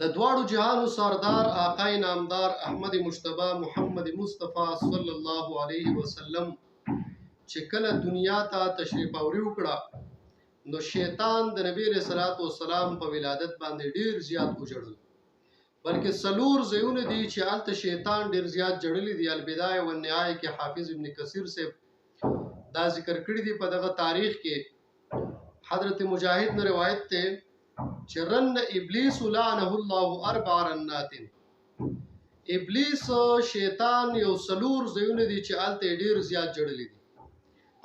د دواړو جهانو سردار آقا نامدار احمد مجتبی محمد مصطفی صلی الله علیه وسلم چې کله دنیا ته تشریف اوري وکړه نو شیطان د نبی رسول الله په ولادت باندې ډیر زیات وجړل، بلکې سلور زیونه دي چې الته شیطان ډیر زیات جړلی دی. البدایه والنهایه کې حافظ ابن کثیر سے دا ذکر کړی دی په دغه تاریخ کې. حضرت مجاهد نے روایت ته چې رن ابلیس لعنه الله اربع رنات، ابلیس شیطان یو سلور زیونه دي چې الته ډیر زیات جړلی دي.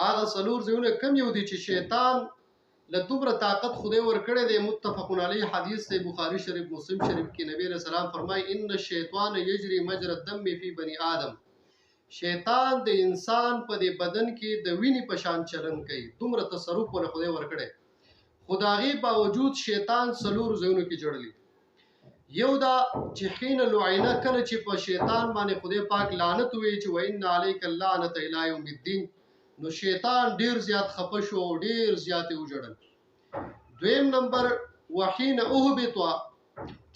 هغه سلور زیونه کم یو دي چې شیطان له دومره طاقت خدای ورکړی دی. متفقون علیه حدیث دی، بخاری شریف مسلم شریف کې نبی رسول الله فرمای ان الشیطان یجری مجرى الدم فی بنی آدم، شیطان د انسان په دې بدن کې د وینې په شان چلن کوي. دومره تصرف ول خدای ورکړی، خدایي باوجود شیطان سلور زونه کې جوړلی. یو دا چې حين لعنه کله چې په شیطان باندې خدای پاک لعنت وی چې وان علیک اللعنه الی یوم الدین، نو شیطان ډیر زیات خپه شو، ډیر زیات وجړل. دویم نمبر وحين اهبط،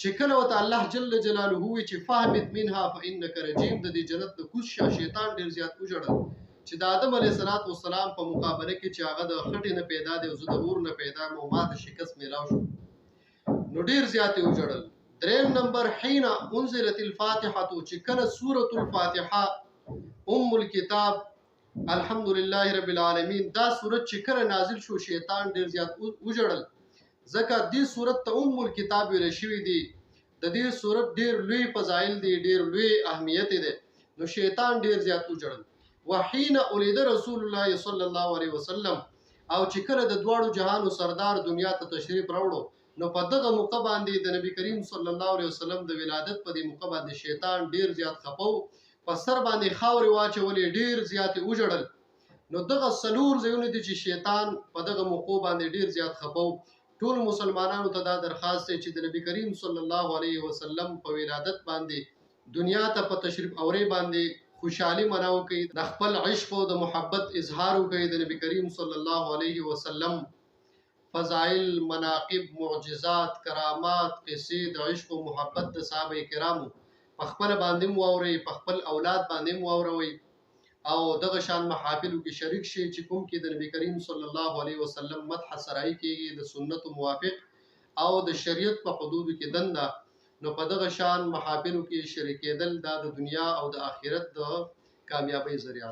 چې کله وته الله جل جلاله وی چې فهمت منها فانك رجيم، د دې جنت د کوز شیطان ډیر زیات وجړل چې د آدم علیه السلام په مقابله کې چې هغه د خټې نه پیدا دی او زه د اور نه پیدا مو ماته شکست میلاو شو، نو ډیر زیات وجړل. دریم نمبر حين انزلت الفاتحه، چې کله سوره الفاتحه ام الكتاب الحمدلله رب العالمین دا سورت چې کله نازل شو شیطان ډیر زیات وجړل، ځکه دې سورت ته ام الكتاب ویل شوی دی. د دې سورت ډیر لوی فضایل دي، ډیر لوی اهمیت دی، نو شیطان ډیر زیات وجړل. وحين ولد رسول الله صلی الله علیه وسلم، او چې کله د دواړو جهانو سردار دنیا ته تشریف راوړو نو په دغه موقع باندې د نبی کریم صلی الله علیه وسلم د ولادت په دې موقع باندې شیطان ډیر زیات خپو، په سر باندې خاورې واچولې، ډیر زیات وجړل. نو دغه سلور زیونه دي چې شیطان په دغه موقع باندې ډیر زیات خپو. ټول مسلمانانو ته دا درخواست دی چې د نبی کریم صلی الله علیه وسلم په ولادت باندې دنیا ته په تشریف اوري باندې خوشحالي مناو کوي، د خپل عشق او د محبت اظهار کوي. د نبی کریم صلی الله علیه وسلم فضائل، مناقب، معجزات، کرامات، قصې د عشق او محبت د صحابه کرامو په خپل باندې مو اوري، په خپل اولاد باندې مو اوروي، او دغه شان محافلو کې شریک شي چې کوم کې د نبی کریم صلی الله علیه وسلم مدح سرای کېږي د سنت موافق او د شریعت په حدودو کې دنده. نو په دغه شان محافلو کې شریکېدل دا د دنیا او د آخرت د کامیابی ذریعہ